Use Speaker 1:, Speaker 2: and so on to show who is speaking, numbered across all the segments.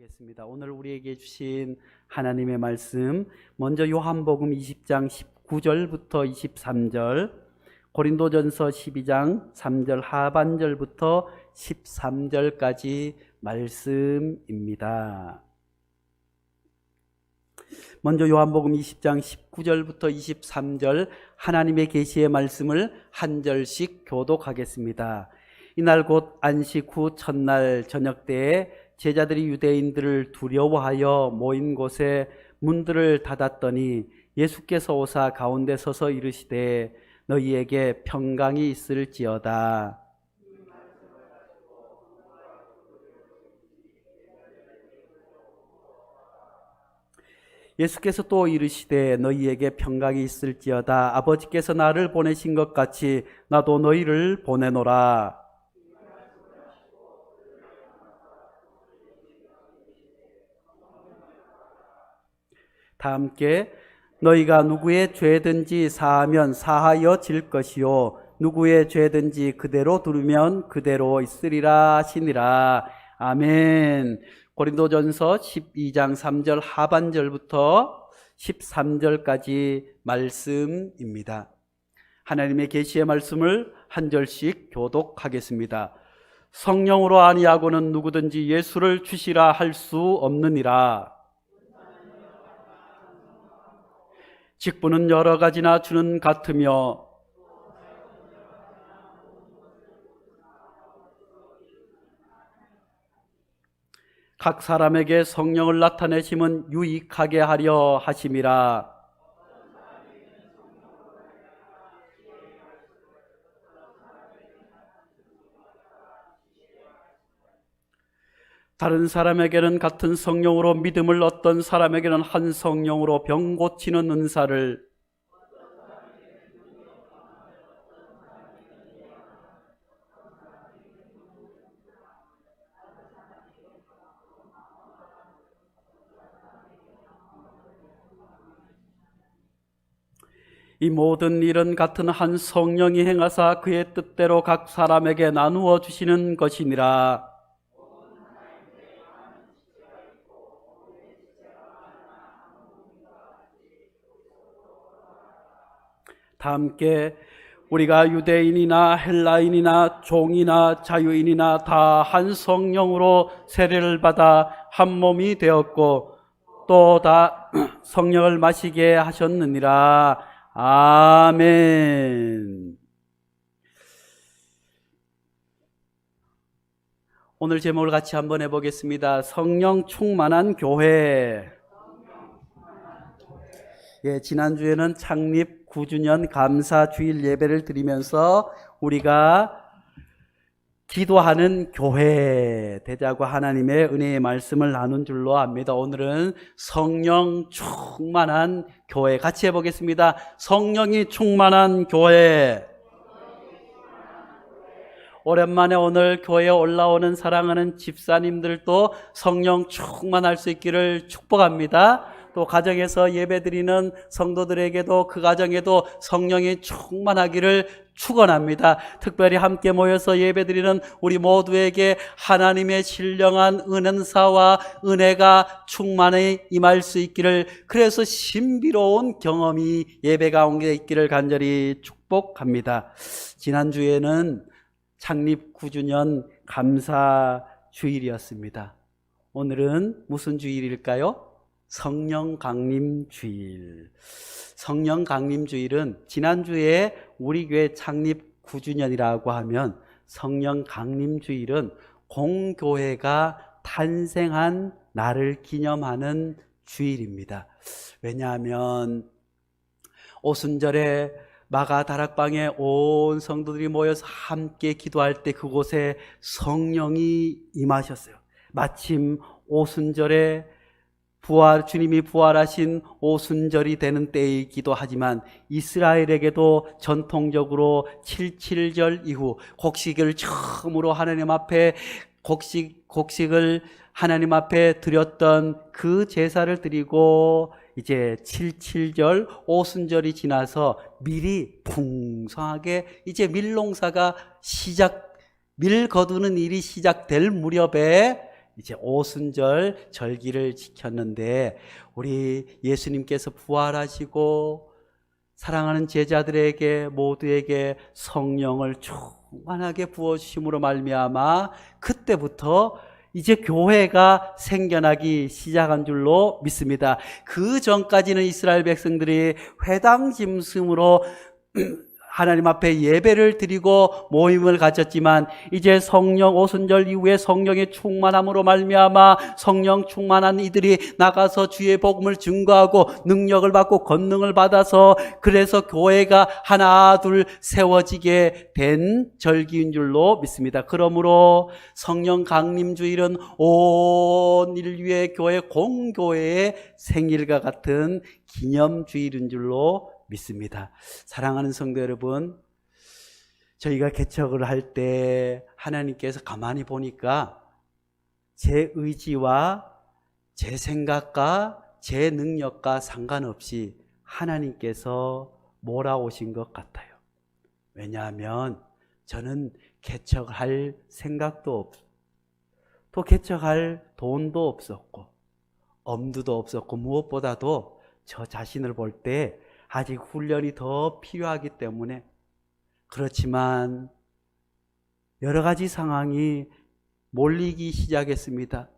Speaker 1: 보겠습니다. 오늘 우리에게 주신 하나님의 말씀, 먼저 요한복음 20장 19절부터 23절, 고린도전서 12장 3절 하반절부터 13절까지 말씀입니다. 먼저 요한복음 20장 19절부터 23절 하나님의 계시의 말씀을 한 절씩 교독하겠습니다. 이날 곧 안식 후 첫날 저녁 때에 제자들이 유대인들을 두려워하여 모인 곳에 문들을 닫았더니 예수께서 오사 가운데 서서 이르시되 너희에게 평강이 있을지어다. 예수께서 또 이르시되 너희에게 평강이 있을지어다. 아버지께서 나를 보내신 것 같이 나도 너희를 보내노라. 다 함께 너희가 누구의 죄든지 사하면 사하여 질 것이요 누구의 죄든지 그대로 두르면 그대로 있으리라 하시니라. 아멘. 고린도전서 12장 3절 하반절부터 13절까지 말씀입니다. 하나님의 계시의 말씀을 한 절씩 교독하겠습니다. 성령으로 아니하고는 누구든지 예수를 주시라 할 수 없느니라. 직분은 여러 가지나 주는 같으며 각 사람에게 성령을 나타내심은 유익하게 하려 하심이라. 다른 사람에게는 같은 성령으로 믿음을, 어떤 사람에게는 한 성령으로 병 고치는 은사를, 이 모든 일은 같은 한 성령이 행하사 그의 뜻대로 각 사람에게 나누어 주시는 것이니라. 다 함께 우리가 유대인이나 헬라인이나 종이나 자유인이나 다 한 성령으로 세례를 받아 한 몸이 되었고 또 다 성령을 마시게 하셨느니라. 아멘. 오늘 제목을 같이 한번 해보겠습니다. 성령 충만한 교회. 지난주에는 창립 9주년 감사 주일 예배를 드리면서 우리가 기도하는 교회 되자고 하나님의 은혜의 말씀을 나눈 줄로 압니다. 오늘은 성령 충만한 교회 같이 해보겠습니다. 성령이 충만한 교회. 오랜만에 오늘 교회에 올라오는 사랑하는 집사님들도 성령 충만할 수 있기를 축복합니다. 또 가정에서 예배드리는 성도들에게도 그 가정에도 성령이 충만하기를 축원합니다. 특별히 함께 모여서 예배드리는 우리 모두에게 하나님의 신령한 은사와 은혜가 충만히 임할 수 있기를, 그래서 신비로운 경험이 예배 가운데 있기를 간절히 축복합니다. 지난주에는 창립 9주년 감사 주일이었습니다. 오늘은 무슨 주일일까요? 성령 강림 주일. 성령 강림 주일은 지난주에 우리 교회 창립 9주년이라고 하면 성령 강림 주일은 공교회가 탄생한 날을 기념하는 주일입니다. 왜냐하면 오순절에 마가 다락방에 온 성도들이 모여서 함께 기도할 때 그곳에 성령이 임하셨어요. 마침 오순절에 주님이 부활하신 오순절이 되는 때이기도 하지만 이스라엘에게도 전통적으로 77절 이후 곡식을 처음으로 하나님 앞에 곡식을 하나님 앞에 드렸던 그 제사를 드리고 이제 77절 오순절이 지나서 밀이 풍성하게 이제 밀농사가 밀 거두는 일이 시작될 무렵에 이제 오순절 절기를 지켰는데 우리 예수님께서 부활하시고 사랑하는 제자들에게 모두에게 성령을 충만하게 부어주심으로 말미암아 그때부터 이제 교회가 생겨나기 시작한 줄로 믿습니다. 그 전까지는 이스라엘 백성들이 회당 짐승으로 하나님 앞에 예배를 드리고 모임을 가졌지만 이제 성령 오순절 이후에 성령의 충만함으로 말미암아 성령 충만한 이들이 나가서 주의 복음을 증거하고 능력을 받고 권능을 받아서 그래서 교회가 하나 둘 세워지게 된 절기인 줄로 믿습니다. 그러므로 성령 강림주일은 온 인류의 교회 공교회의 생일과 같은 기념주일인 줄로 믿습니다. 사랑하는 성도 여러분, 저희가 개척을 할 때 하나님께서 가만히 보니까 제 의지와 제 생각과 제 능력과 상관없이 하나님께서 몰아오신 것 같아요. 왜냐하면 저는 개척을 할 생각도 없고 또 개척할 돈도 없었고 엄두도 없었고 무엇보다도 저 자신을 볼 때 아직 훈련이 더 필요하기 때문에 그렇지만 여러 가지 상황이 몰리기 시작했습니다.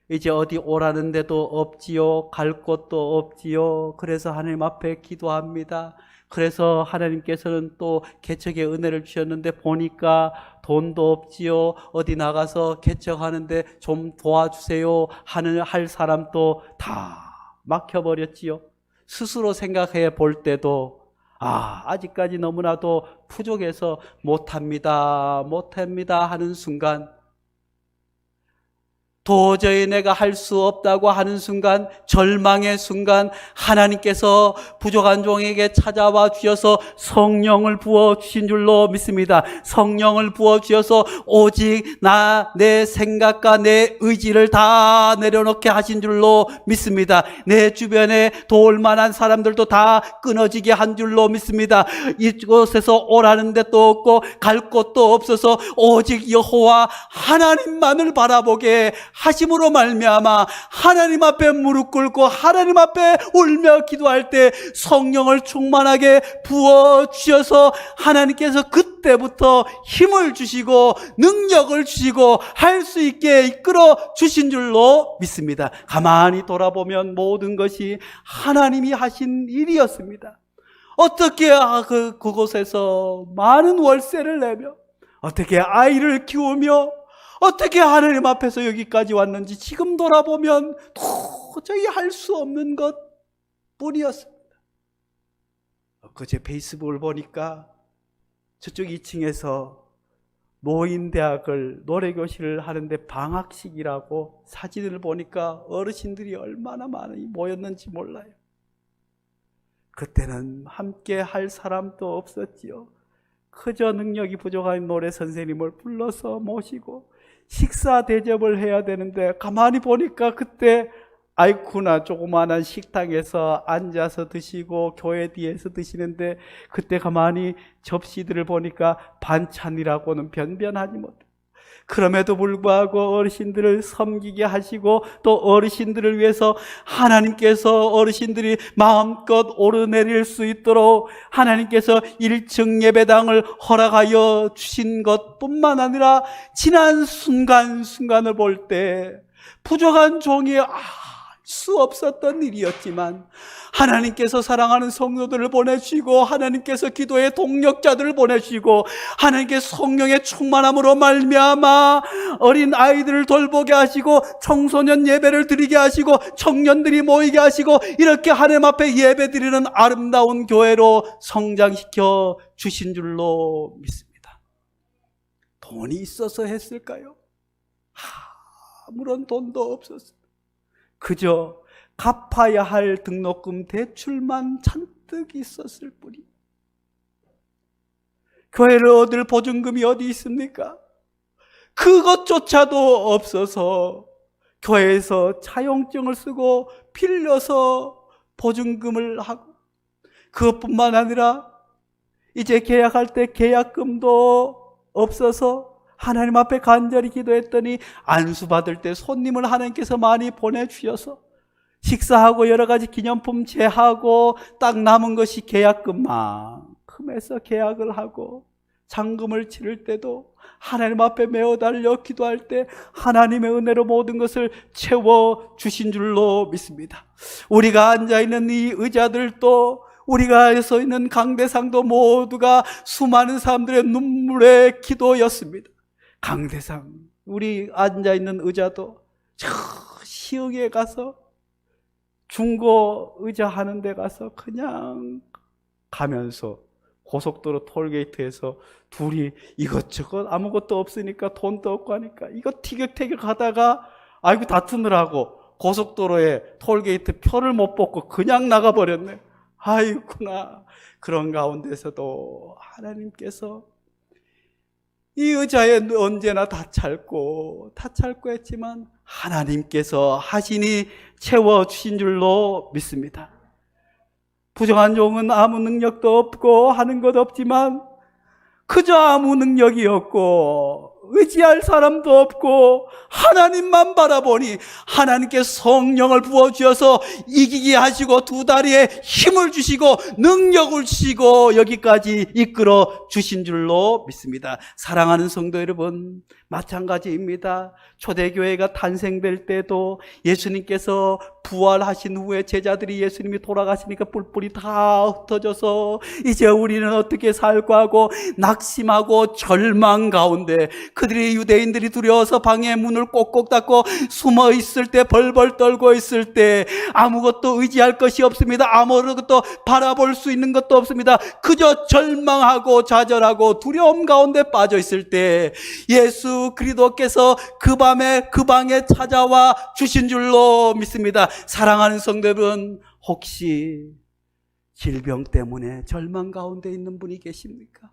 Speaker 1: 이제 어디 오라는 데도 없지요. 갈 곳도 없지요. 그래서 하나님 앞에 기도합니다. 그래서 하나님께서는 또 개척의 은혜를 주셨는데 보니까 돈도 없지요. 어디 나가서 개척하는데 좀 도와주세요 할 사람도 다 막혀버렸지요. 스스로 생각해 볼 때도 아직까지 너무나도 부족해서 못합니다 하는 순간, 도저히 내가 할 수 없다고 하는 순간, 절망의 순간 하나님께서 부족한 종에게 찾아와 주셔서 성령을 부어주신 줄로 믿습니다. 성령을 부어주셔서 오직 내 생각과 내 의지를 다 내려놓게 하신 줄로 믿습니다. 내 주변에 도울 만한 사람들도 다 끊어지게 한 줄로 믿습니다. 이곳에서 오라는 데도 없고 갈 곳도 없어서 오직 여호와 하나님만을 바라보게 하심으로 말미암아 하나님 앞에 무릎 꿇고 하나님 앞에 울며 기도할 때 성령을 충만하게 부어주셔서 하나님께서 그때부터 힘을 주시고 능력을 주시고 할 수 있게 이끌어 주신 줄로 믿습니다. 가만히 돌아보면 모든 것이 하나님이 하신 일이었습니다. 어떻게 그곳에서 많은 월세를 내며 어떻게 아이를 키우며 어떻게 하나님 앞에서 여기까지 왔는지 지금 돌아보면 도저히 할 수 없는 것 뿐이었습니다. 제 페이스북을 보니까 저쪽 2층에서 노인대학을 노래교실을 하는데 방학식이라고 사진을 보니까 어르신들이 얼마나 많이 모였는지 몰라요. 그때는 함께 할 사람도 없었지요. 그저 능력이 부족한 노래 선생님을 불러서 모시고 식사 대접을 해야 되는데 가만히 보니까 그때 아이쿠나 조그마한 식당에서 앉아서 드시고 교회 뒤에서 드시는데 그때 가만히 접시들을 보니까 반찬이라고는 변변하지 못해요. 그럼에도 불구하고 어르신들을 섬기게 하시고 또 어르신들을 위해서 하나님께서 어르신들이 마음껏 오르내릴 수 있도록 하나님께서 1층 예배당을 허락하여 주신 것뿐만 아니라 지난 순간순간을 볼 때 부족한 종이 수 없었던 일이었지만 하나님께서 사랑하는 성도들을 보내주시고 하나님께서 기도의 동력자들을 보내주시고 하나님께서 성령의 충만함으로 말미암아 어린 아이들을 돌보게 하시고 청소년 예배를 드리게 하시고 청년들이 모이게 하시고 이렇게 하나님 앞에 예배 드리는 아름다운 교회로 성장시켜 주신 줄로 믿습니다. 돈이 있어서 했을까요? 아무런 돈도 없었습니다. 그저 갚아야 할 등록금 대출만 잔뜩 있었을 뿐이에요. 교회를 얻을 보증금이 어디 있습니까? 그것조차도 없어서 교회에서 차용증을 쓰고 빌려서 보증금을 하고 그것뿐만 아니라 이제 계약할 때 계약금도 없어서 하나님 앞에 간절히 기도했더니 안수 받을 때 손님을 하나님께서 많이 보내주셔서 식사하고 여러 가지 기념품 제하고 딱 남은 것이 계약금만큼해서 계약을 하고 잔금을 치를 때도 하나님 앞에 메어 달려 기도할 때 하나님의 은혜로 모든 것을 채워주신 줄로 믿습니다. 우리가 앉아있는 이 의자들도 우리가 서 있는 강대상도 모두가 수많은 사람들의 눈물의 기도였습니다. 강대상, 우리 앉아있는 의자도 저 시흥에 가서 중고 의자 하는 데 가서 그냥 가면서 고속도로 톨게이트에서 둘이 이것저것 아무것도 없으니까 돈도 없고 하니까 이거 티격태격 하다가 아이고 다투느라고 고속도로에 톨게이트 표를 못 뽑고 그냥 나가버렸네. 아이구나. 그런 가운데서도 하나님께서 이 의자에 언제나 다 찰고 했지만 하나님께서 하시니 채워주신 줄로 믿습니다. 부정한 종은 아무 능력도 없고 하는 것 없지만 그저 아무 능력이 없고 의지할 사람도 없고 하나님만 바라보니 하나님께 성령을 부어주셔서 이기게 하시고 두 다리에 힘을 주시고 능력을 주시고 여기까지 이끌어 주신 줄로 믿습니다. 사랑하는 성도 여러분, 마찬가지입니다. 초대교회가 탄생될 때도 예수님께서 부활하신 후에 제자들이 예수님이 돌아가시니까 뿔뿔이 다 흩어져서 이제 우리는 어떻게 살고 하고 낙심하고 절망 가운데 그들이 유대인들이 두려워서 방의 문을 꼭꼭 닫고 숨어 있을 때 벌벌 떨고 있을 때 아무것도 의지할 것이 없습니다. 아무것도 바라볼 수 있는 것도 없습니다. 그저 절망하고 좌절하고 두려움 가운데 빠져 있을 때 예수 그리스도께서 그 밤에 그 방에 찾아와 주신 줄로 믿습니다. 사랑하는 성도 여러분, 혹시 질병 때문에 절망 가운데 있는 분이 계십니까?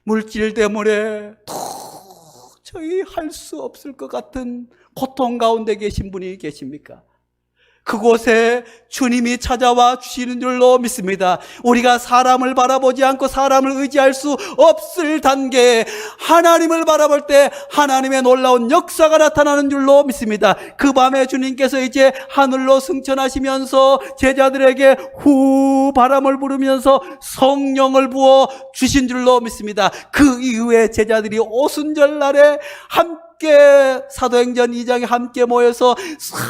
Speaker 1: 물질 때문에 도저히 할 수 없을 것 같은 고통 가운데 계신 분이 계십니까? 그곳에 주님이 찾아와 주시는 줄로 믿습니다. 우리가 사람을 바라보지 않고 사람을 의지할 수 없을 단계에 하나님을 바라볼 때 하나님의 놀라운 역사가 나타나는 줄로 믿습니다. 그 밤에 주님께서 이제 하늘로 승천하시면서 제자들에게 후 바람을 부르면서 성령을 부어 주신 줄로 믿습니다. 그 이후에 제자들이 오순절 날에 함께 사도행전 2장에 함께 모여서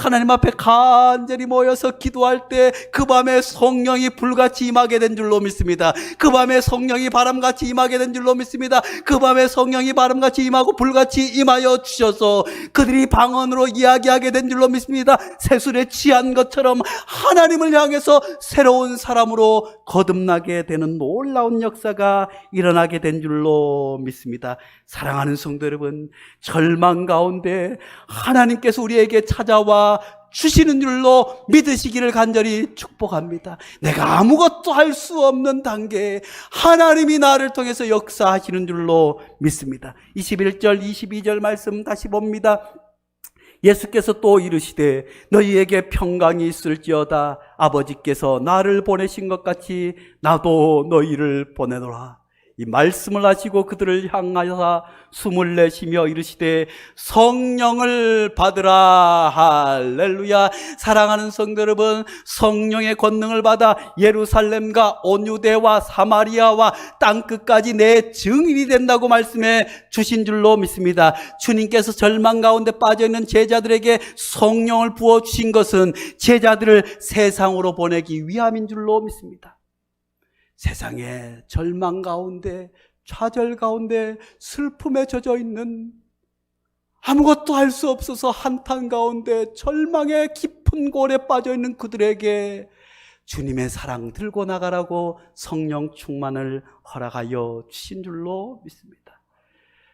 Speaker 1: 하나님 앞에 간절히 모여서 기도할 때 그 밤에 성령이 불같이 임하게 된 줄로 믿습니다. 그 밤에 성령이 바람같이 임하게 된 줄로 믿습니다. 그 밤에 성령이 바람같이 임하고 불같이 임하여 주셔서 그들이 방언으로 이야기하게 된 줄로 믿습니다. 새술에 취한 것처럼 하나님을 향해서 새로운 사람으로 거듭나게 되는 놀라운 역사가 일어나게 된 줄로 믿습니다. 사랑하는 성도 여러분, 절망 가운데 하나님께서 우리에게 찾아와 주시는 줄로 믿으시기를 간절히 축복합니다. 내가 아무것도 할 수 없는 단계에 하나님이 나를 통해서 역사하시는 줄로 믿습니다. 21절 22절 말씀 다시 봅니다. 예수께서 또 이르시되 너희에게 평강이 있을지어다. 아버지께서 나를 보내신 것 같이 나도 너희를 보내노라. 이 말씀을 하시고 그들을 향하여 숨을 내쉬며 이르시되 성령을 받으라. 할렐루야. 사랑하는 성도 여러분, 성령의 권능을 받아 예루살렘과 온 유대와 사마리아와 땅끝까지 내 증인이 된다고 말씀해 주신 줄로 믿습니다. 주님께서 절망 가운데 빠져있는 제자들에게 성령을 부어주신 것은 제자들을 세상으로 보내기 위함인 줄로 믿습니다. 세상에 절망 가운데, 좌절 가운데, 슬픔에 젖어 있는, 아무것도 할 수 없어서 한탄 가운데 절망의 깊은 골에 빠져 있는 그들에게 주님의 사랑 들고 나가라고 성령 충만을 허락하여 주신 줄로 믿습니다.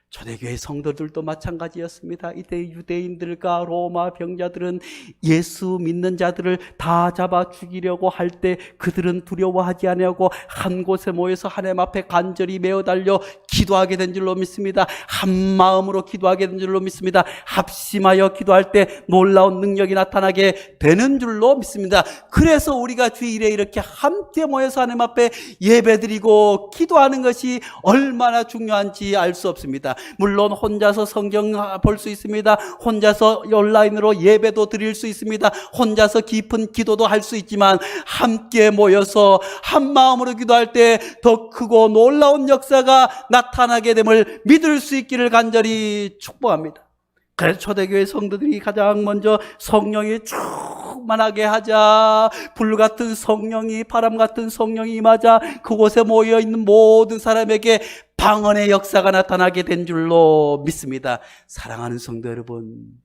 Speaker 1: 초대교회 성도들도 마찬가지였습니다. 이때 유대인들과 로마 병자들은 예수 믿는 자들을 다 잡아 죽이려고 할 때 그들은 두려워하지 아니하고 한 곳에 모여서 하나님 앞에 간절히 메어 달려 기도하게 된 줄로 믿습니다. 한 마음으로 기도하게 된 줄로 믿습니다. 합심하여 기도할 때 놀라운 능력이 나타나게 되는 줄로 믿습니다. 그래서 우리가 주일에 이렇게 함께 모여서 하나님 앞에 예배드리고 기도하는 것이 얼마나 중요한지 알 수 없습니다. 물론 혼자서 성경 볼 수 있습니다. 혼자서 온라인으로 예배도 드릴 수 있습니다. 혼자서 깊은 기도도 할 수 있지만 함께 모여서 한 마음으로 기도할 때 더 크고 놀라운 역사가 나타나게 됨을 믿을 수 있기를 간절히 축복합니다. 그래서 초대교회 성도들이 가장 먼저 성령이 충만하게 하자, 불같은 성령이, 바람같은 성령이 임하자 그곳에 모여있는 모든 사람에게 방언의 역사가 나타나게 된 줄로 믿습니다. 사랑하는 성도 여러분,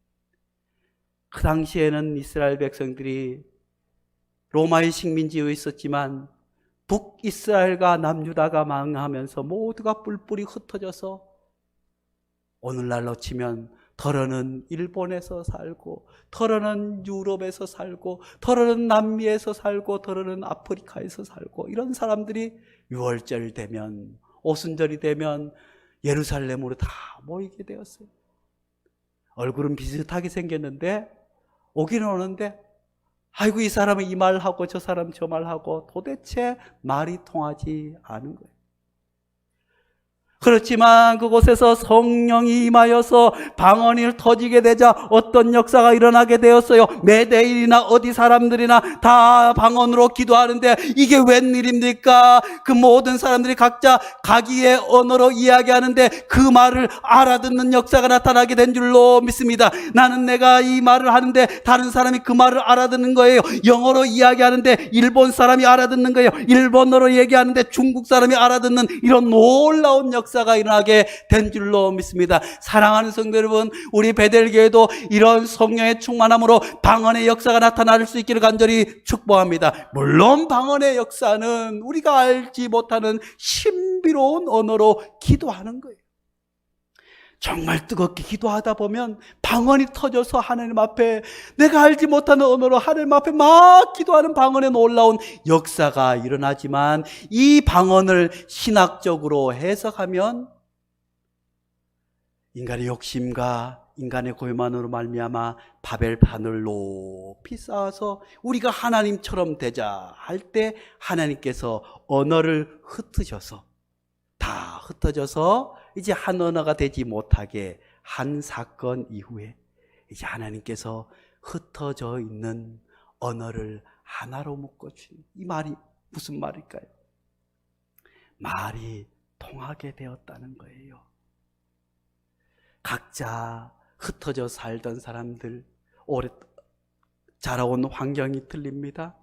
Speaker 1: 그 당시에는 이스라엘 백성들이 로마의 식민지에 있었지만 북이스라엘과 남유다가 망하면서 모두가 뿔뿔이 흩어져서 오늘날로 치면 더러는 일본에서 살고, 더러는 유럽에서 살고, 더러는 남미에서 살고, 더러는 아프리카에서 살고, 이런 사람들이 유월절 되면, 오순절이 되면 예루살렘으로 다 모이게 되었어요. 얼굴은 비슷하게 생겼는데 오기는 오는데 아이고 이 사람은 이 말하고 저 사람 저 말하고 도대체 말이 통하지 않은 거예요. 그렇지만 그곳에서 성령이 임하여서 방언이 터지게 되자 어떤 역사가 일어나게 되었어요. 메대인이나 어디 사람들이나 다 방언으로 기도하는데 이게 웬일입니까? 그 모든 사람들이 각자 자기의 언어로 이야기하는데 그 말을 알아듣는 역사가 나타나게 된 줄로 믿습니다. 나는 내가 이 말을 하는데 다른 사람이 그 말을 알아듣는 거예요. 영어로 이야기하는데 일본 사람이 알아듣는 거예요. 일본어로 얘기하는데 중국 사람이 알아듣는 이런 놀라운 역사가 일어나게 된 줄로 믿습니다. 사랑하는 성도 여러분, 우리 베델교회도 이런 성령의 충만함으로 방언의 역사가 나타날 수 있기를 간절히 축복합니다. 물론 방언의 역사는 우리가 알지 못하는 신비로운 언어로 기도하는 거예요. 정말 뜨겁게 기도하다 보면 방언이 터져서 하나님 앞에 내가 알지 못하는 언어로 하나님 앞에 막 기도하는 방언에 놀라운 역사가 일어나지만 이 방언을 신학적으로 해석하면 인간의 욕심과 인간의 고요만으로 말미암아 바벨판을 높이 쌓아서 우리가 하나님처럼 되자 할 때 하나님께서 언어를 흩으셔서 다 흩어져서 이제 한 언어가 되지 못하게 한 사건 이후에 이제 하나님께서 흩어져 있는 언어를 하나로 묶어주신 이 말이 무슨 말일까요? 말이 통하게 되었다는 거예요. 각자 흩어져 살던 사람들, 오래 자라온 환경이 틀립니다.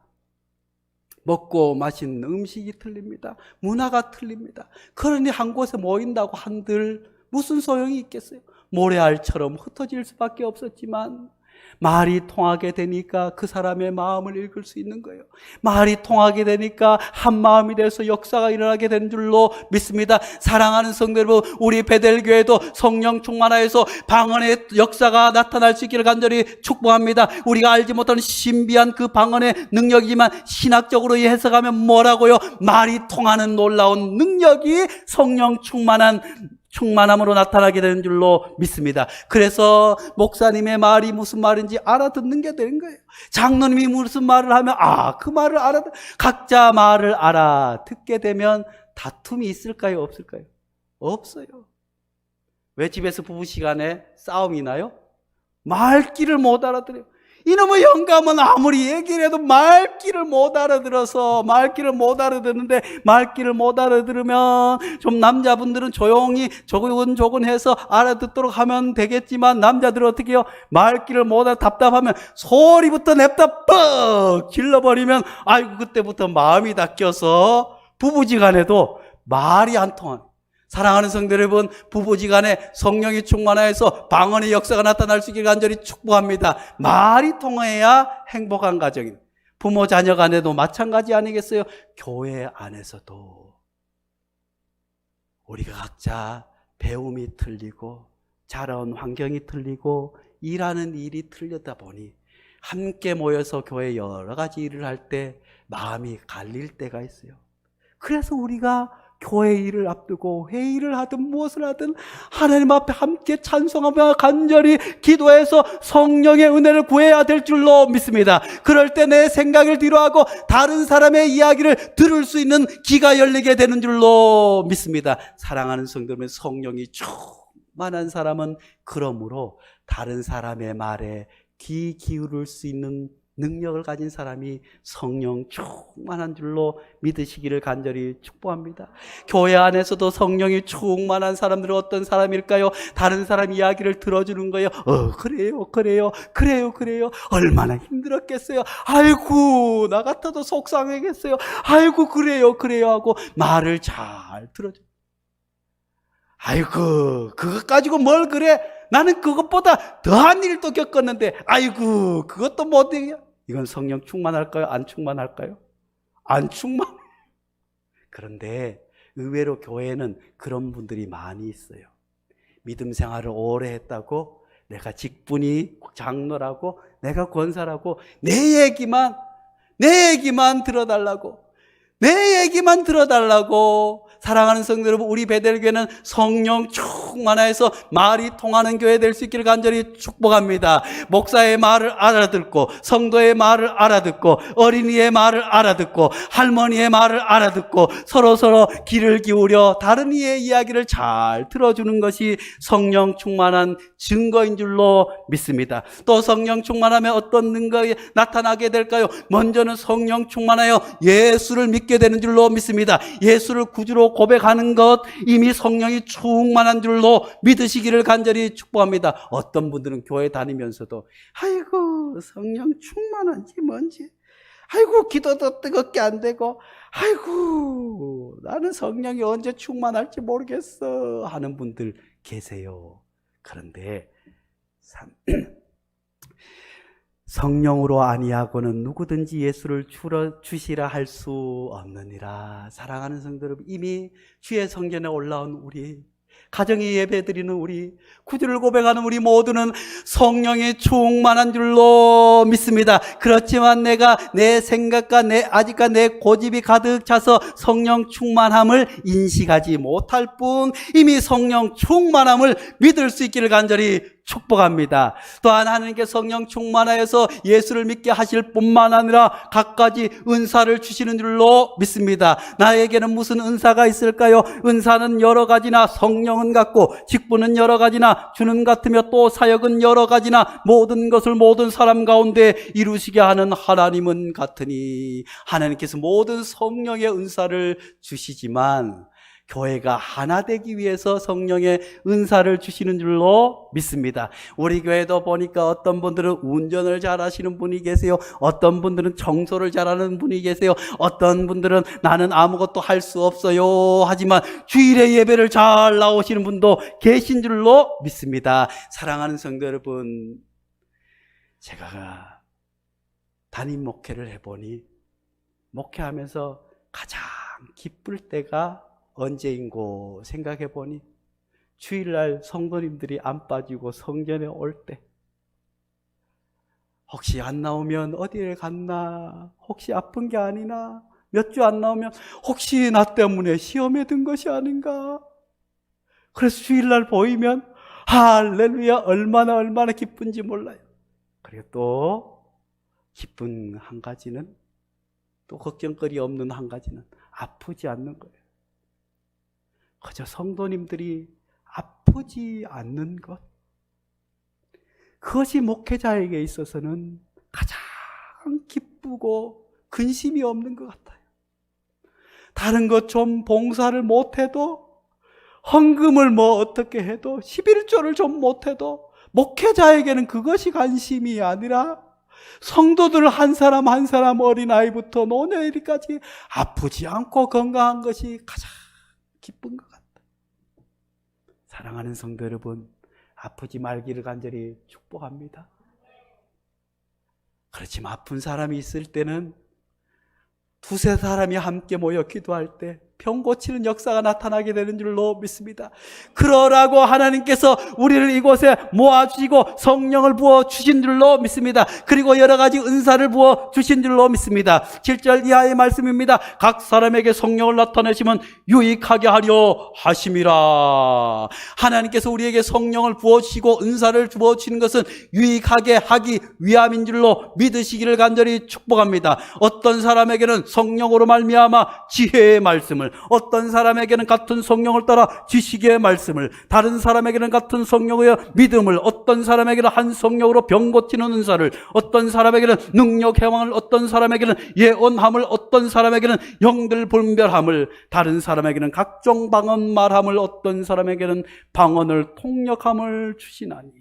Speaker 1: 먹고 마시는 음식이 틀립니다. 문화가 틀립니다. 그러니 한 곳에 모인다고 한들 무슨 소용이 있겠어요? 모래알처럼 흩어질 수밖에 없었지만 말이 통하게 되니까 그 사람의 마음을 읽을 수 있는 거예요. 말이 통하게 되니까 한 마음이 돼서 역사가 일어나게 된 줄로 믿습니다. 사랑하는 성도 여러분, 우리 베델교회도 성령 충만하여서 방언의 역사가 나타날 수 있기를 간절히 축복합니다. 우리가 알지 못하는 신비한 그 방언의 능력이지만 신학적으로 해석하면 뭐라고요? 말이 통하는 놀라운 능력이 성령 충만함으로 나타나게 되는 줄로 믿습니다. 그래서 목사님의 말이 무슨 말인지 알아듣는 게 되는 거예요. 장로님이 무슨 말을 하면 그 말을 각자 말을 알아듣게 되면 다툼이 있을까요? 없을까요? 없어요. 왜 집에서 부부 시간에 싸움이 나요? 말귀를 못 알아들어요. 이놈의 영감은 아무리 얘기를 해도 말귀를 못 알아들어서 말귀를 못 알아듣는데 말귀를 못 알아들으면 좀 남자분들은 조용히 조곤조곤 해서 알아듣도록 하면 되겠지만 남자들은 어떻게 해요? 말귀를 못 알아 답답하면 소리부터 냅다 뻑 질러버리면 아이고 그때부터 마음이 닦여서 부부지간에도 말이 안 통하는. 사랑하는 성도 여러분, 부부지간에 성령이 충만하여서 방언의 역사가 나타날 수 있기를 간절히 축복합니다. 말이 통해야 행복한 가정입니다. 부모 자녀 간에도 마찬가지 아니겠어요? 교회 안에서도 우리가 각자 배움이 틀리고 자라온 환경이 틀리고 일하는 일이 틀렸다 보니 함께 모여서 교회 여러 가지 일을 할 때 마음이 갈릴 때가 있어요. 그래서 우리가 교회 일을 앞두고 회의를 하든 무엇을 하든 하나님 앞에 함께 찬송하며 간절히 기도해서 성령의 은혜를 구해야 될 줄로 믿습니다. 그럴 때 내 생각을 뒤로하고 다른 사람의 이야기를 들을 수 있는 귀가 열리게 되는 줄로 믿습니다. 사랑하는 성도들, 성령이 충만한 사람은 그러므로 다른 사람의 말에 귀 기울일 수 있는 능력을 가진 사람이 성령 충만한 줄로 믿으시기를 간절히 축복합니다. 교회 안에서도 성령이 충만한 사람들은 어떤 사람일까요? 다른 사람 이야기를 들어주는 거예요. 그래요. 얼마나 힘들었겠어요. 아이고, 나 같아도 속상하겠어요. 아이고, 그래요 하고 말을 잘 들어줘. 아이고, 그것 가지고 뭘 그래? 나는 그것보다 더한 일도 겪었는데, 아이고, 그것도 못해. 이건 성령 충만할까요? 안 충만할까요? 안 충만. 그런데 의외로 교회에는 그런 분들이 많이 있어요. 믿음 생활을 오래 했다고, 내가 직분이 장로라고, 내가 권사라고, 내 얘기만 들어달라고, 사랑하는 성도 여러분, 우리 베델교회는 성령 충만해서 말이 통하는 교회 될 수 있기를 간절히 축복합니다. 목사의 말을 알아듣고, 성도의 말을 알아듣고, 어린이의 말을 알아듣고, 할머니의 말을 알아듣고, 서로 귀를 기울여 다른 이의 이야기를 잘 들어주는 것이 성령 충만한 증거인 줄로 믿습니다. 또 성령 충만하면 어떤 능력이 나타나게 될까요? 먼저는 성령 충만하여 예수를 믿게 되는 줄로 믿습니다. 예수를 구주로 고백하는 것, 이미 성령이 충만한 줄로 믿으시기를 간절히 축복합니다. 어떤 분들은 교회 다니면서도 아이고, 성령 충만한지 뭔지, 아이고, 기도도 뜨겁게 안 되고, 아이고, 나는 성령이 언제 충만할지 모르겠어 하는 분들 계세요. 그런데 성령으로 아니하고는 누구든지 예수를 주시라 할 수 없느니라. 사랑하는 성도 여러분, 이미 주의 성전에 올라온 우리, 가정에 예배드리는 우리, 구주를 고백하는 우리 모두는 성령이 충만한 줄로 믿습니다. 그렇지만 내가 내 생각과 아직까 내 고집이 가득 차서 성령 충만함을 인식하지 못할 뿐, 이미 성령 충만함을 믿을 수 있기를 간절히 축복합니다. 또한 하나님께 성령 충만하여서 예수를 믿게 하실 뿐만 아니라 갖가지 은사를 주시는 줄로 믿습니다. 나에게는 무슨 은사가 있을까요? 은사는 여러 가지나 성령은 같고, 직분은 여러 가지나 주는 같으며, 또 사역은 여러 가지나 모든 것을 모든 사람 가운데 이루시게 하는 하나님은 같으니, 하나님께서 모든 성령의 은사를 주시지만 교회가 하나 되기 위해서 성령의 은사를 주시는 줄로 믿습니다. 우리 교회도 보니까 어떤 분들은 운전을 잘하시는 분이 계세요. 어떤 분들은 청소를 잘하는 분이 계세요. 어떤 분들은 나는 아무것도 할 수 없어요 하지만 주일에 예배를 잘 나오시는 분도 계신 줄로 믿습니다. 사랑하는 성도 여러분, 제가 담임 목회를 해보니 목회하면서 가장 기쁠 때가 언제인고 생각해 보니, 주일날 성도님들이 안 빠지고 성전에 올 때, 혹시 안 나오면 어디를 갔나, 혹시 아픈 게 아니나, 몇 주 안 나오면 혹시 나 때문에 시험에 든 것이 아닌가. 그래서 주일날 보이면 할렐루야, 얼마나 기쁜지 몰라요. 그리고 또 기쁜 한 가지는, 또 걱정거리 없는 한 가지는 아프지 않는 거예요. 그저 성도님들이 아프지 않는 것, 그것이 목회자에게 있어서는 가장 기쁘고 근심이 없는 것 같아요. 다른 것 좀 봉사를 못해도, 헌금을 어떻게 해도, 11조를 좀 못해도 목회자에게는 그것이 관심이 아니라 성도들 한 사람 한 사람, 어린아이부터 노년이까지 아프지 않고 건강한 것이 가장 기쁜 것 같아요. 사랑하는 성도 여러분, 아프지 말기를 간절히 축복합니다. 그렇지만 아픈 사람이 있을 때는 두세 사람이 함께 모여 기도할 때 병 고치는 역사가 나타나게 되는 줄로 믿습니다. 그러라고 하나님께서 우리를 이곳에 모아주시고 성령을 부어주신 줄로 믿습니다. 그리고 여러 가지 은사를 부어주신 줄로 믿습니다. 7절 이하의 말씀입니다. 각 사람에게 성령을 나타내시면 유익하게 하려 하심이라. 하나님께서 우리에게 성령을 부어주시고 은사를 부어주시는 것은 유익하게 하기 위함인 줄로 믿으시기를 간절히 축복합니다. 어떤 사람에게는 성령으로 말미암아 지혜의 말씀을, 말씀을, 어떤 사람에게는 같은 성령을 따라 지식의 말씀을, 다른 사람에게는 같은 성령의 믿음을, 어떤 사람에게는 한 성령으로 병 고치는 은사를, 어떤 사람에게는 능력 해방을, 어떤 사람에게는 예언함을, 어떤 사람에게는 영들 분별함을, 다른 사람에게는 각종 방언 말함을, 어떤 사람에게는 방언을 통역함을 주시나니.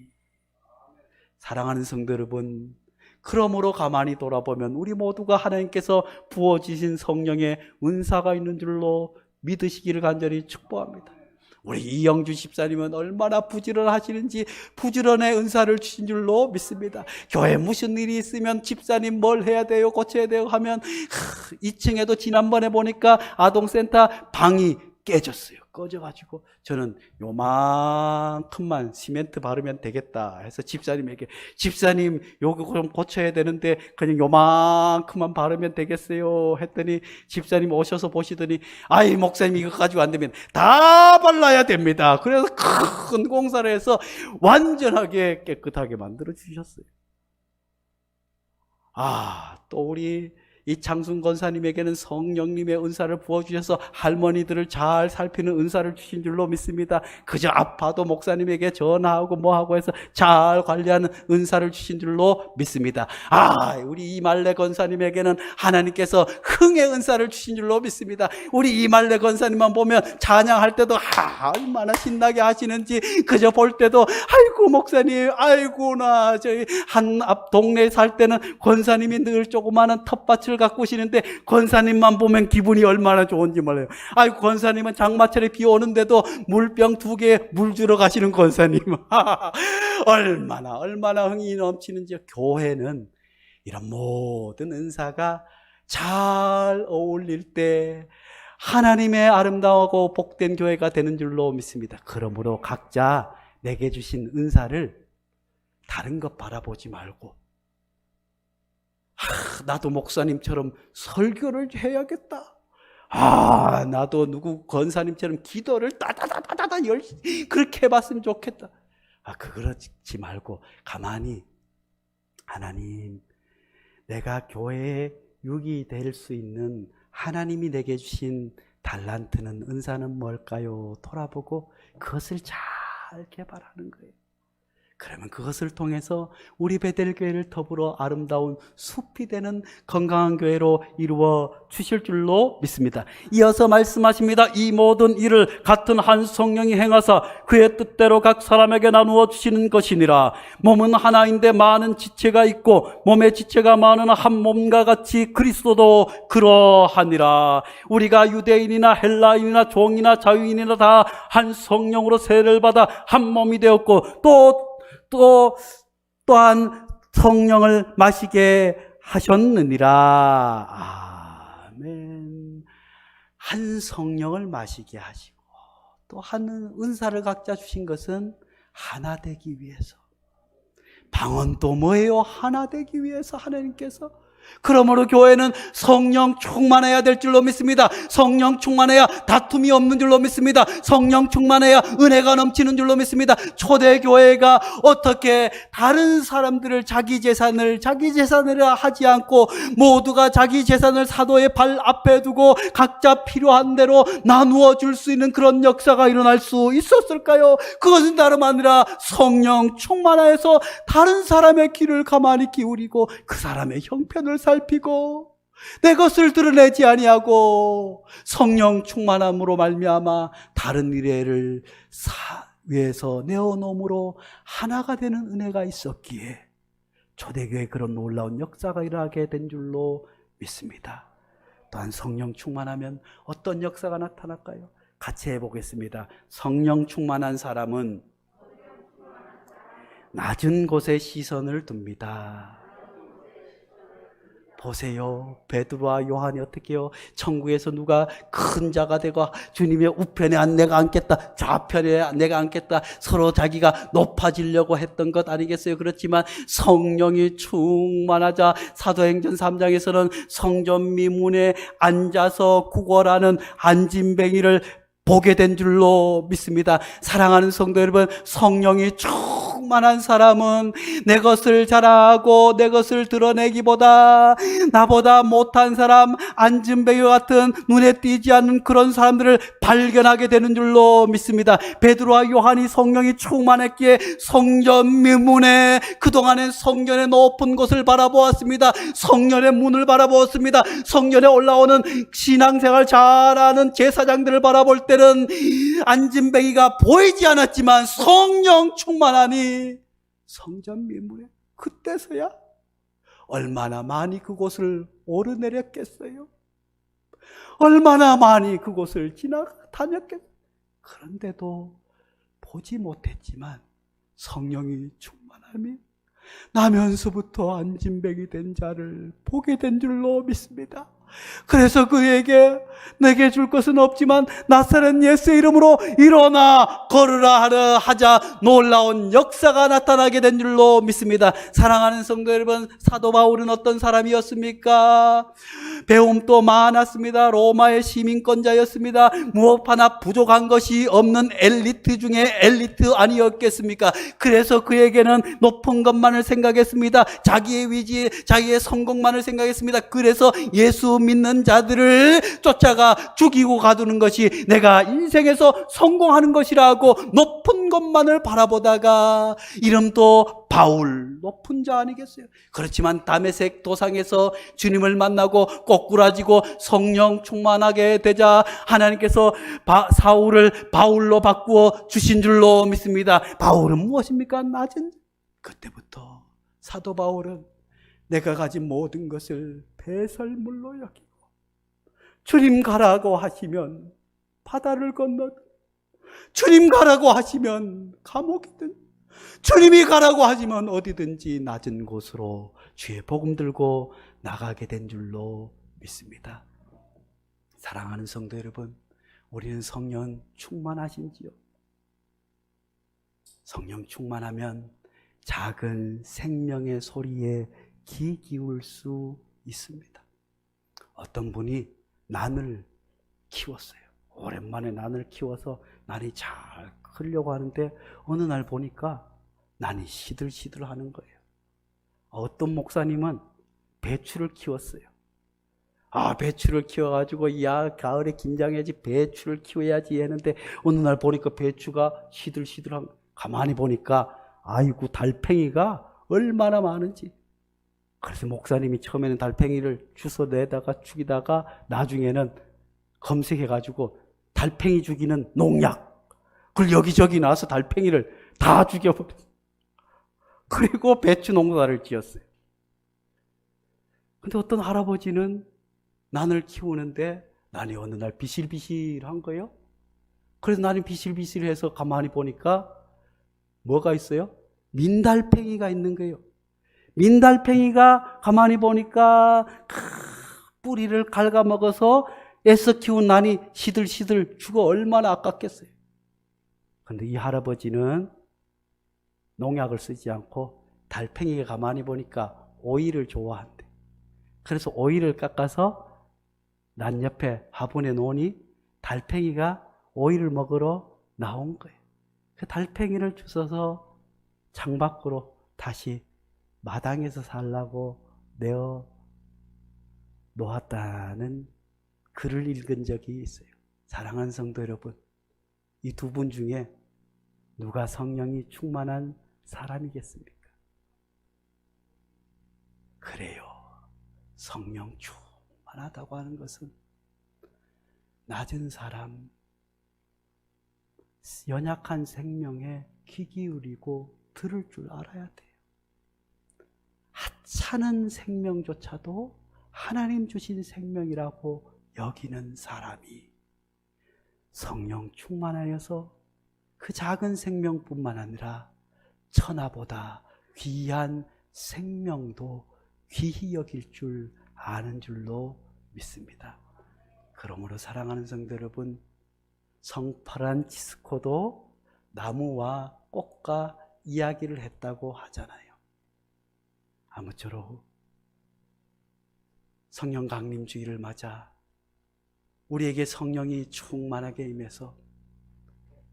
Speaker 1: 사랑하는 성도 여러분, 그러므로 가만히 돌아보면 우리 모두가 하나님께서 부어주신 성령의 은사가 있는 줄로 믿으시기를 간절히 축복합니다. 우리 이영주 집사님은 얼마나 부지런하시는지 부지런의 은사를 주신 줄로 믿습니다. 교회 무슨 일이 있으면 집사님 뭘 해야 돼요, 고쳐야 돼요 하면 2층에도 지난번에 보니까 아동센터 방이 깨졌어요. 꺼져가지고 저는 요만큼만 시멘트 바르면 되겠다 해서 집사님에게, 집사님 요거 좀 고쳐야 되는데 그냥 요만큼만 바르면 되겠어요 했더니 집사님 오셔서 보시더니, 아이 목사님 이거 가지고 안 되면 다 발라야 됩니다. 그래서 큰 공사를 해서 완전하게 깨끗하게 만들어 주셨어요. 또 우리 이창순 권사님에게는 성령님의 은사를 부어주셔서 할머니들을 잘 살피는 은사를 주신 줄로 믿습니다. 그저 아파도 목사님에게 전화하고 뭐하고 해서 잘 관리하는 은사를 주신 줄로 믿습니다. 우리 이말래 권사님에게는 하나님께서 흥의 은사를 주신 줄로 믿습니다. 우리 이말래 권사님만 보면 찬양할 때도 얼마나 신나게 하시는지, 그저 볼 때도 아이고 목사님, 아이고 나 저희 한 앞 동네에 살 때는 권사님이 늘 조그마한 텃밭을 갖고 오시는데 권사님만 보면 기분이 얼마나 좋은지 몰라요. 권사님은 장마철에 비 오는데도 물병 2개 물 주러 가시는 권사님. 얼마나 흥이 넘치는지. 교회는 이런 모든 은사가 잘 어울릴 때 하나님의 아름다우고 복된 교회가 되는 줄로 믿습니다. 그러므로 각자 내게 주신 은사를 다른 것 바라보지 말고, 나도 목사님처럼 설교를 해야겠다. 나도 누구 권사님처럼 기도를 따다다다다 열심히 그렇게 해봤으면 좋겠다. 그러지 말고 가만히, 하나님, 내가 교회에 육이 될 수 있는 하나님이 내게 주신 달란트는, 은사는 뭘까요? 돌아보고 그것을 잘 개발하는 거예요. 그러면 그것을 통해서 우리 베델교회를 더불어 아름다운 숲이 되는 건강한 교회로 이루어 주실 줄로 믿습니다. 이어서 말씀하십니다. 이 모든 일을 같은 한 성령이 행하사 그의 뜻대로 각 사람에게 나누어 주시는 것이니라. 몸은 하나인데 많은 지체가 있고 몸의 지체가 많으나 한 몸과 같이 그리스도도 그러하니라. 우리가 유대인이나 헬라인이나 종이나 자유인이나 다 한 성령으로 세례를 받아 한 몸이 되었고 또한 성령을 마시게 하셨느니라. 아멘. 한 성령을 마시게 하시고 또 한 은사를 각자 주신 것은 하나 되기 위해서. 방언도 뭐예요? 하나 되기 위해서 하나님께서. 그러므로 교회는 성령 충만해야 될 줄로 믿습니다. 성령 충만해야 다툼이 없는 줄로 믿습니다. 성령 충만해야 은혜가 넘치는 줄로 믿습니다. 초대교회가 어떻게 다른 사람들을 자기 재산을 하지 않고 모두가 자기 재산을 사도의 발 앞에 두고 각자 필요한 대로 나누어 줄 수 있는 그런 역사가 일어날 수 있었을까요? 그것은 다름 아니라 성령 충만해서 다른 사람의 귀를 가만히 기울이고 그 사람의 형편을 살피고 내 것을 드러내지 아니하고 성령 충만함으로 말미암아 다른 일을 위해서 내어놓음으로 하나가 되는 은혜가 있었기에 초대교회에 그런 놀라운 역사가 일어나게 된 줄로 믿습니다. 또한 성령 충만하면 어떤 역사가 나타날까요? 같이 해보겠습니다. 성령 충만한 사람은 낮은 곳에 시선을 둡니다. 보세요. 베드로와 요한이 어떻게 해요? 천국에서 누가 큰 자가 되고 주님의 우편에 내가 앉겠다, 좌편에 내가 앉겠다, 서로 자기가 높아지려고 했던 것 아니겠어요? 그렇지만 성령이 충만하자 사도행전 3장에서는 성전 미문에 앉아서 구걸하는 안진뱅이를 보게 된 줄로 믿습니다. 사랑하는 성도 여러분, 성령이 충만한 사람은 내 것을 자랑하고 내 것을 드러내기보다 나보다 못한 사람, 안진뱅이 같은 눈에 띄지 않는 그런 사람들을 발견하게 되는 줄로 믿습니다. 베드로와 요한이 성령이 충만했기에 성전 미문에 그동안엔 성전의 높은 곳을 바라보았습니다. 성전의 문을 바라보았습니다. 성전에 올라오는 신앙생활 잘하는 제사장들을 바라볼 때는 안진뱅이가 보이지 않았지만 성령 충만하니 성전 미문에 그때서야 얼마나 많이 그곳을 오르내렸겠어요. 얼마나 많이 그곳을 다녔겠어요. 그런데도 보지 못했지만 성령이 충만함이 나면서부터 안진뱅이 된 자를 보게 된 줄로 믿습니다. 그래서 그에게 내게 줄 것은 없지만 나사렛 예수의 이름으로 일어나 걸으라 하자 놀라운 역사가 나타나게 된 줄로 믿습니다. 사랑하는 성도 여러분, 사도 바울은 어떤 사람이었습니까? 배움도 많았습니다. 로마의 시민권자였습니다. 무엇 하나 부족한 것이 없는 엘리트 중에 엘리트 아니었겠습니까? 그래서 그에게는 높은 것만을 생각했습니다. 자기의 위지, 자기의 성공만을 생각했습니다. 그래서 예수 믿는 자들을 쫓아가 죽이고 가두는 것이 내가 인생에서 성공하는 것이라고 높은 것만을 바라보다가 이름도 바울, 높은 자 아니겠어요? 그렇지만 다메섹 도상에서 주님을 만나고 꼬꾸라지고 성령 충만하게 되자 하나님께서 사울을 바울로 바꾸어 주신 줄로 믿습니다. 바울은 무엇입니까? 낮은 그때부터 사도 바울은 내가 가진 모든 것을 배설물로 여기고 주님 가라고 하시면 바다를 건너, 주님 가라고 하시면 감옥이든 주님이 가라고 하시면 어디든지 낮은 곳으로 주의 복음 들고 나가게 된 줄로 믿습니다. 사랑하는 성도 여러분, 우리는 성령 충만하신지요? 성령 충만하면 작은 생명의 소리에 귀 기울 수 있습니다. 어떤 분이 난을 키웠어요. 오랜만에 난을 키워서 난이 잘 크려고 하는데 어느 날 보니까 난이 시들시들 하는 거예요. 어떤 목사님은 배추를 키웠어요. 배추를 키워가지고 가을에 김장해야지, 배추를 키워야지 했는데 어느 날 보니까 배추가 시들시들한 거예요. 가만히 보니까 아이고 달팽이가 얼마나 많은지. 그래서 목사님이 처음에는 달팽이를 주워내다가 죽이다가 나중에는 검색해가지고 달팽이 죽이는 농약, 그걸 여기저기 나와서 달팽이를 다 죽여버렸어요. 그리고 배추 농사를 지었어요. 근데 어떤 할아버지는 난을 키우는데 난이 어느 날 비실비실한 거예요. 그래서 난이 비실비실해서 가만히 보니까 뭐가 있어요? 민달팽이가 있는 거예요. 민달팽이가 가만히 보니까 뿌리를 갉아먹어서 애써 키운 난이 시들시들 죽어 얼마나 아깝겠어요. 그런데 이 할아버지는 농약을 쓰지 않고 달팽이가 가만히 보니까 오이를 좋아한대. 그래서 오이를 깎아서 난 옆에 화분에 놓으니 달팽이가 오이를 먹으러 나온 거예요. 그 달팽이를 주워서 창밖으로 다시 마당에서 살라고 내어 놓았다는 글을 읽은 적이 있어요. 사랑하는 성도 여러분, 이 두 분 중에 누가 성령이 충만한 사람이겠습니까? 그래요. 성령 충만하다고 하는 것은 낮은 사람, 연약한 생명에 귀 기울이고 들을 줄 알아야 돼요. 하찮은 생명조차도 하나님 주신 생명이라고 여기는 사람이 성령 충만하여서 그 작은 생명뿐만 아니라 천하보다 귀한 생명도 귀히 여길 줄 아는 줄로 믿습니다. 그러므로 사랑하는 성도 여러분, 성 프란치스코도 나무와 꽃과 이야기를 했다고 하잖아요. 아무쪼록 성령 강림주의를 맞아 우리에게 성령이 충만하게 임해서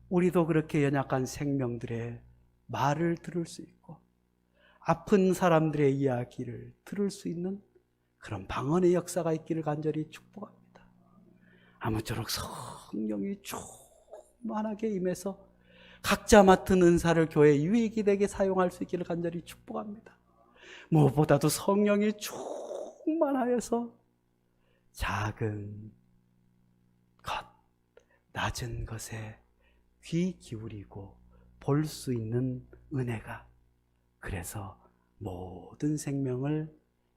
Speaker 1: 우리도 그렇게 연약한 생명들의 말을 들을 수 있고 아픈 사람들의 이야기를 들을 수 있는 그런 방언의 역사가 있기를 간절히 축복합니다. 아무쪼록 성령이 충만하게 임해서 각자 맡은 은사를 교회 유익이 되게 사용할 수 있기를 간절히 축복합니다. 무엇보다도 성령이 충만하여서 작은 것, 낮은 것에 귀 기울이고 볼 수 있는 은혜가, 그래서 모든 생명을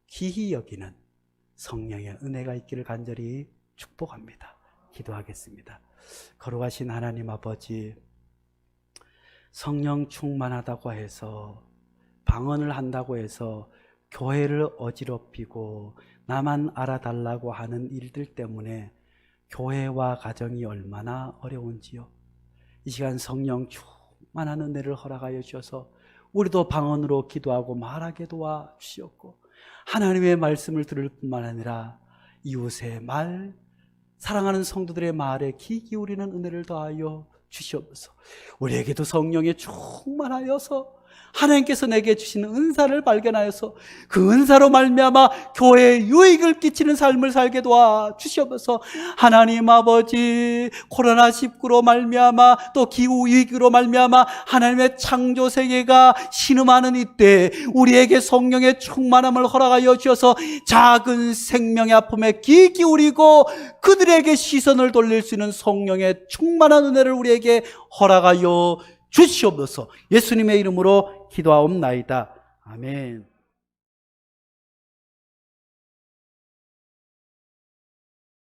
Speaker 1: 귀히 여기는 성령의 은혜가 있기를 간절히 축복합니다. 기도하겠습니다. 거룩하신 하나님 아버지, 성령 충만하다고 해서, 방언을 한다고 해서 교회를 어지럽히고 나만 알아달라고 하는 일들 때문에 교회와 가정이 얼마나 어려운지요. 이 시간 성령 충만한 은혜를 허락하여 주셔서 우리도 방언으로 기도하고 말하게 도와주시옵고, 하나님의 말씀을 들을 뿐만 아니라 이웃의 말, 사랑하는 성도들의 말에 귀 기울이는 은혜를 더하여 주시옵소서. 우리에게도 성령에 충만하여서 하나님께서 내게 주시는 은사를 발견하여서 그 은사로 말미암아 교회에 유익을 끼치는 삶을 살게 도와주시옵소서. 하나님 아버지, 코로나19로 말미암아 또 기후위기로 말미암아 하나님의 창조 세계가 신음하는 이때 우리에게 성령의 충만함을 허락하여 주셔서 작은 생명의 아픔에 귀 기울이고 그들에게 시선을 돌릴 수 있는 성령의 충만한 은혜를 우리에게 허락하여 주시옵소서. 예수님의 이름으로 기도하옵나이다. 아멘.